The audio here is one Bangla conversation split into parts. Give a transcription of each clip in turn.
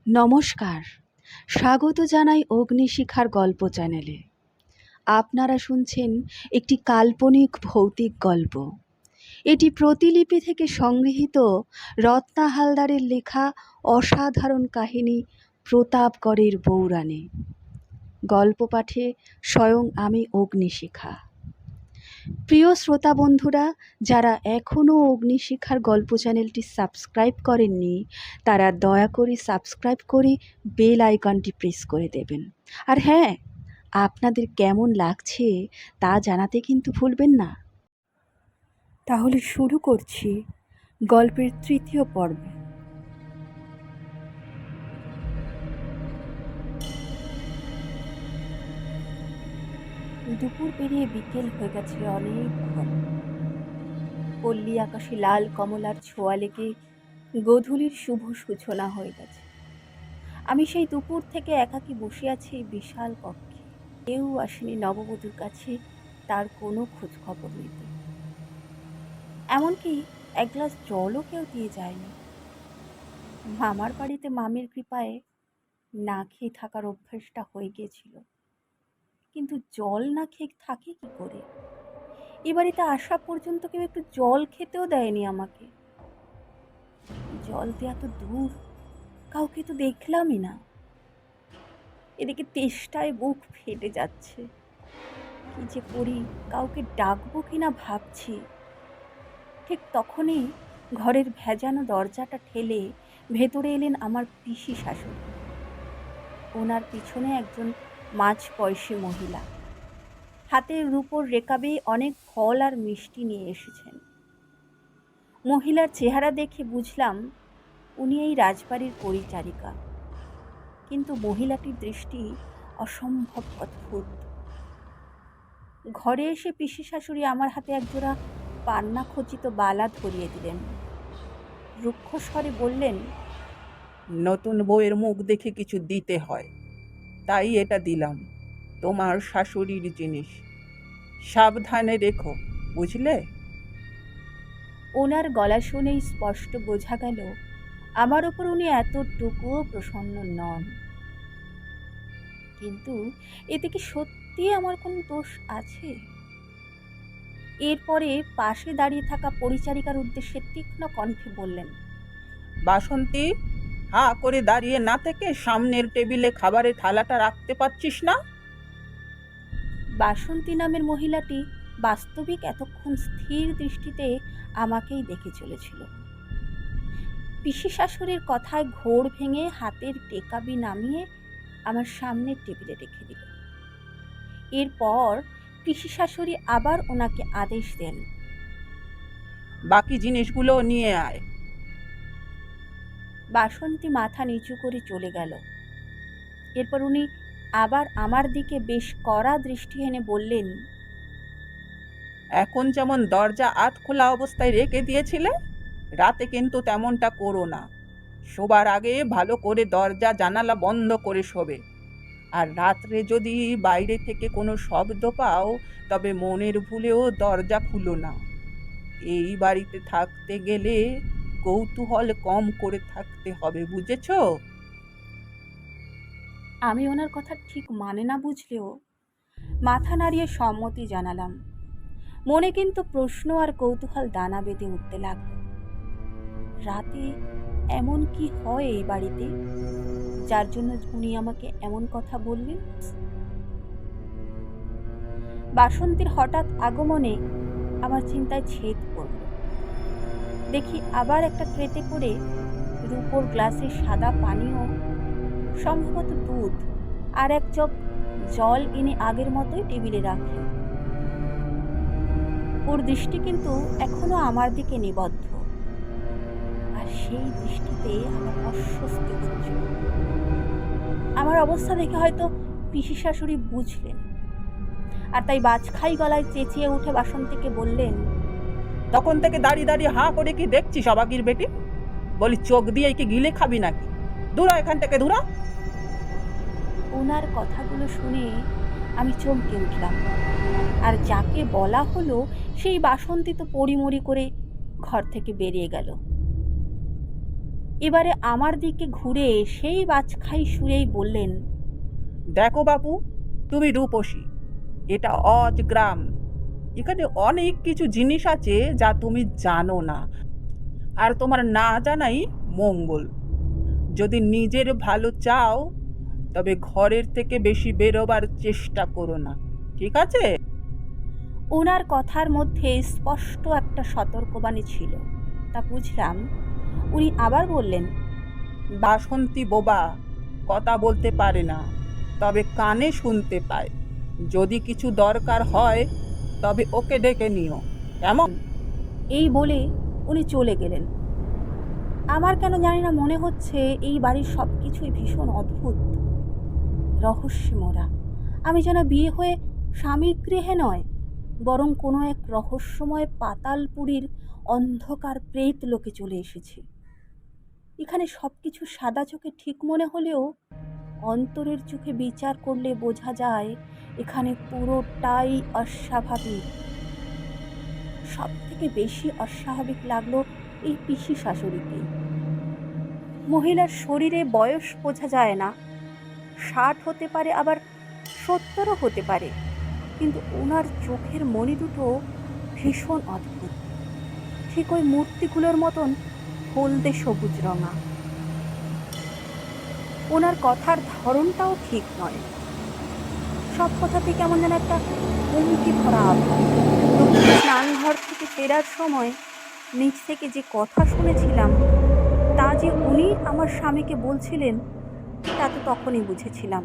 নমস্কার, স্বাগত জানাই অগ্নিশিখার গল্প চ্যানেলে। আপনারা শুনছেন একটি কাল্পনিক ভৌতিক গল্প। এটি প্রতিলিপি থেকে সংগৃহীত রত্না হালদারের লেখা অসাধারণ কাহিনী প্রতাপগড়ের বৌরানী। গল্প পাঠে স্বয়ং আমি অগ্নিশিখা। প্রিয় শ্রোতা বন্ধুরা, যারা এখনও অগ্নিশিখার গল্প চ্যানেলটি সাবস্ক্রাইব করেননি, তারা দয়া করে সাবস্ক্রাইব করে বেল আইকনটি প্রেস করে দেবেন। আর হ্যাঁ, আপনাদের কেমন লাগছে তা জানাতে কিন্তু ভুলবেন না। তাহলে শুরু করছি গল্পের তৃতীয় পর্ব। দুপুর পেরিয়ে বিকেল হয়ে গেছে অনেকক্ষণ। পল্লী আকাশে লাল কমলার ছোঁয়া লেগে গোধূলির শুভ সূচনা হয়ে গেছে। আমি সেই দুপুর থেকে একাকী বসে আছি বিশাল কক্ষে। কেউ আসেনি নববধূর কাছে তার কোনো খোঁজ খবর নিতে। এমনকি এক গ্লাস জলও কেউ দিয়ে যায়নি। মামার বাড়িতে মামির কৃপায় না খেয়ে থাকার অভ্যাসটা হয়ে গিয়েছিল, কিন্তু জল না খেয়ে থাকে কি করে? এ বাড়িতে আসা পর্যন্ত কেউ একটু জল খেতেও দেয়নি আমাকে। জল দেয়া তো দূর, কাউকে তো দেখলামই না। এদিকে তেষ্টায় বুক ফেটে যাচ্ছে। কি যে করি, কাউকে ডাকবো কিনা ভাবছি। ঠিক তখনই ঘরের ভেজানো দরজাটা ঠেলে ভেতরে এলেন আমার পিসি শাশুড়ি। ওনার পিছনে একজন মাঝ বয়সী মহিলা, হাতের রূপোর রেকাবে অনেক ফল আর মিষ্টি নিয়ে এসেছেন। মহিলার চেহারা দেখে বুঝলাম উনি এই রাজবাড়ির পরিচারিকা, কিন্তু মহিলাটির দৃষ্টি অসম্ভব অদ্ভুত। ঘরে এসে পিসি শাশুড়ি আমার হাতে একজোড়া পান্না খচিত বালা ধরিয়ে দিলেন। রুক্ষ স্বরে বললেন, নতুন বউয়ের মুখ দেখে কিছু দিতে হয়, তাই এটা দিলাম। তোমার শাশুড়ির জিনিস, সাবধানে রেখো, বুঝলে? ওনার গলা শুনেই স্পষ্ট বোঝা গেল আমার ওপর উনি এতটুকুও প্রসন্ন নন। কিন্তু এতে কি সত্যি আমার কোনো দোষ আছে? এরপরে পাশে দাঁড়িয়ে থাকা পরিচারিকার উদ্দেশ্যে তীক্ষ্ণ কণ্ঠে বললেন, বাসন্তী, হা করে দাঁড়িয়ে না থেকে সামনের টেবিলে খাবারের থালাটা রাখতে পারছিস না? বাসন্তী নামের মহিলাটি বাস্তবিক এতক্ষণ স্থির দৃষ্টিতে আমাকেই দেখে চলেছিল। পিসি শাশুড়ির কথায় ঘোর ভেঙে হাতের টেকাবি নামিয়ে আমার সামনের টেবিলে রেখে দিল। এরপর পিসি শাশুড়ি আবার ওনাকে আদেশ দেন, বাকি জিনিসগুলো নিয়ে আয়। বাসন্তী মাথা নিচু করে চলে গেল। এরপর উনি আবার আমার দিকে বেশ কড়া দৃষ্টি এনে বললেন, এখন যেমন দরজা আধ খোলা অবস্থায় রেখে দিয়েছিলে, রাতে কিন্তু তেমনটা করো না। শোবার আগে ভালো করে দরজা জানালা বন্ধ করে শোবে। আর রাত্রে যদি বাইরে থেকে কোনো শব্দ পাও, তবে মনের ভুলেও দরজা খুলো না। এই বাড়িতে থাকতে গেলে কৌতূহল কম করে থাকতে হবে, বুঝেছো? আমি ওনার কথা ঠিক মানে না বুঝলেও মাথা নাড়িয়ে সম্মতি জানালাম। মনে কিন্তু প্রশ্ন আর কৌতূহল দানা বেঁধে উঠতে লাগলো। রাতে এমন কি হয় এই বাড়িতে, যার জন্য উনি আমাকে এমন কথা বললেন? বাসন্তীর হঠাৎ আগমনে আমার চিন্তায় ছেদ পড়ল। দেখি আবার একটা ট্রেতে করে রূপোর গ্লাসে সাদা পানীয়, সম্ভবত দুধ, আর এক জগ জল এনে আগের মতোই টেবিলে রাখলেন। ওর দৃষ্টি কিন্তু এখনো আমার দিকে নিবদ্ধ, আর সেই দৃষ্টিতে আমার অস্বস্তি হচ্ছে। আমার অবস্থা দেখে হয়তো পিসি শাশুড়ি বুঝলেন, আর তাই বাজখাই গলায় চেঁচিয়ে উঠে বাসন্তীকে বললেন, তখন থেকে দাঁড়িয়ে দাঁড়িয়ে হাঁ করে কি দেখছিস অবাগির বেটি? বলি, চোখ দিয়ে কি গিলে খাবি নাকি? দূরা এখান থেকে, দূরা। ওনার কথাগুলো শুনে আমি চমকে উঠলাম, আর যাকে বলা হলো সেই বাসন্তী তো পড়িমড়ি করে ঘর থেকে বেরিয়ে গেল। এবারে আমার দিকে ঘুরে সেই বাজখাই সুরেই বললেন, দেখো বাপু, তুমি রূপসী, এটা অজ গ্রাম। এখানে অনেক কিছু জিনিস আছে যা তুমি জানো না, আর তোমার না জানাই মঙ্গল। যদি নিজের ভালো চাও তবে ঘরের থেকে বেশি বেরোবার চেষ্টা করো না, ঠিক আছে? ওনার কথার মধ্যে স্পষ্ট একটা সতর্কবাণী ছিল, তা বুঝলাম। উনি আবার বললেন, বাসন্তী বোবা, কথা বলতে পারে না, তবে কানে শুনতে পায়। যদি কিছু দরকার হয় তবে ওকে ডেকে নিও, কেমন? এই বলে উনি চলে গেলেন। আমার কেন জানি না মনে হচ্ছে এই বাড়ির সব কিছুই ভীষণ অদ্ভুত, রহস্যে মোড়া। আমি যেন বিয়ে হয়ে স্বামীর গৃহে নয়, বরং কোনো এক রহস্যময় পাতালপুরীর অন্ধকার প্রেত লোকে চলে এসেছি। এখানে সব কিছু সাদা চোখে ঠিক মনে হলেও অন্তরের চোখে বিচার করলে বোঝা যায় এখানে পুরোটাই অস্বাভাবিক। সব থেকে বেশি অস্বাভাবিক লাগলো এই পিসি শাশুড়িকে। মহিলার শরীরে বয়স বোঝা যায় না, 60 হতে পারে, আবার 70ও হতে পারে, কিন্তু ওনার চোখের মণি দুটো ভীষণ অদ্ভুত, ঠিক ওই মূর্তিগুলোর মতন হলদে সবুজ রঙা। ওনার কথার ধরনটাও ঠিক নয়, সব কথাতে কেমন যেন একটা হুমকি ভরা আভাস। দুপুরে স্নানঘর থেকে ফেরার সময় নিচ থেকে যে কথা শুনেছিলাম তা যে উনি আমার স্বামীকে বলছিলেন তা তো তখনই বুঝেছিলাম,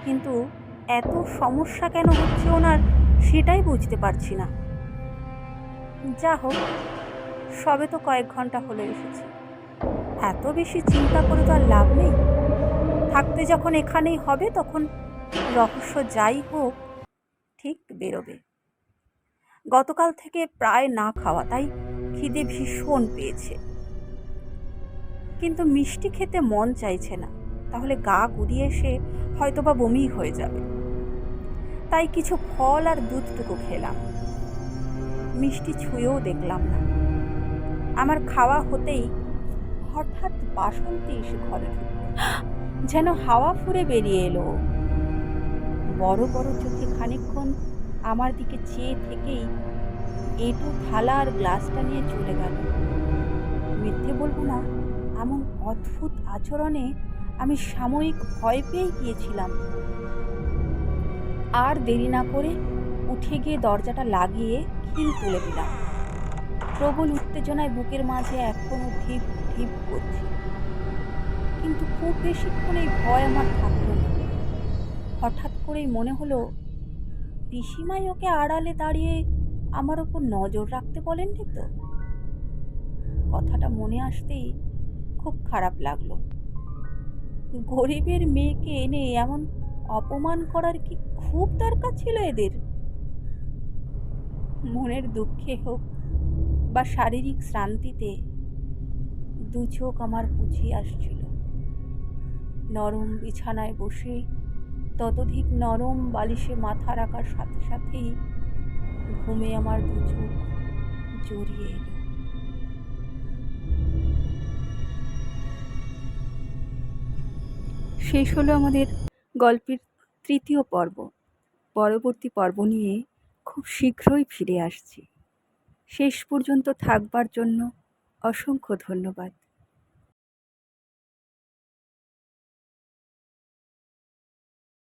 কিন্তু এত সমস্যা কেন হচ্ছে ওনার সেটাই বুঝতে পারছি না। যা হোক, সবে তো কয়েক ঘন্টা হলো এসেছি, এত বেশি চিন্তা করে তো আর লাভ নেই। থাকতে যখন এখানেই হবে তখন রহস্য যাই হোক ঠিক বেরোবে। গতকাল থেকে প্রায় না খাওয়া, তাই খিদে ভীষণ পেয়েছে, কিন্তু মিষ্টি খেতে মন চাইছে না, তাহলে গা গুড়িয়ে এসে হয়তোবা বমি হয়ে যাবে। তাই কিছু ফল আর দুধটুকু খেলাম, মিষ্টি ছুঁয়েও দেখলাম না। আমার খাওয়া হতেই হঠাৎ বাসন্তী এসে ঘরে ঢুকলো, যেন হাওয়া ফুঁড়ে বেরিয়ে এলো। বড় বড় চোখে খানিকক্ষণ আমার দিকে চেয়ে থেকেই এঁটো থালা আর গ্লাসটা নিয়ে চলে গেল। মিথ্যে বলবো না, এমন অদ্ভুত আচরণে আমি সাময়িক ভয় পেয়ে গিয়েছিলাম। আর দেরি না করে উঠে গিয়ে দরজাটা লাগিয়ে খিল তুলে দিলাম। প্রবল উত্তেজনায় বুকের মাঝে এখনো ঢিপ ঢিপ করছে, কিন্তু খুব বেশিক্ষণ এই ভয় আমার থাকলো না। হঠাৎ করেই মনে হলো পিসিমাই ওকে আড়ালে দাঁড়িয়ে আমার ওপর নজর রাখতে বলেননি তো। কথাটা মনে আসতেই খুব খারাপ লাগলো। গরিবের মেয়েকে এনে এমন অপমান করার কি খুব দরকার ছিল এদের? মনের দুঃখে হোক বা শারীরিক শ্রান্তিতে দু চোখ আমার বুঝিয়ে আসছিল। নরম বিছানায় বসে ততোধিক নরম বালিশে মাথা রাখার সাথে সাথেই ঘুমে আমার দু চোখ জড়িয়ে এলো। শেষ হলো আমাদের গল্পের তৃতীয় পর্ব। পরবর্তী পর্ব নিয়ে খুব শীঘ্রই ফিরে আসছি। শেষ পর্যন্ত থাকবার জন্য অসংখ্য ধন্যবাদ।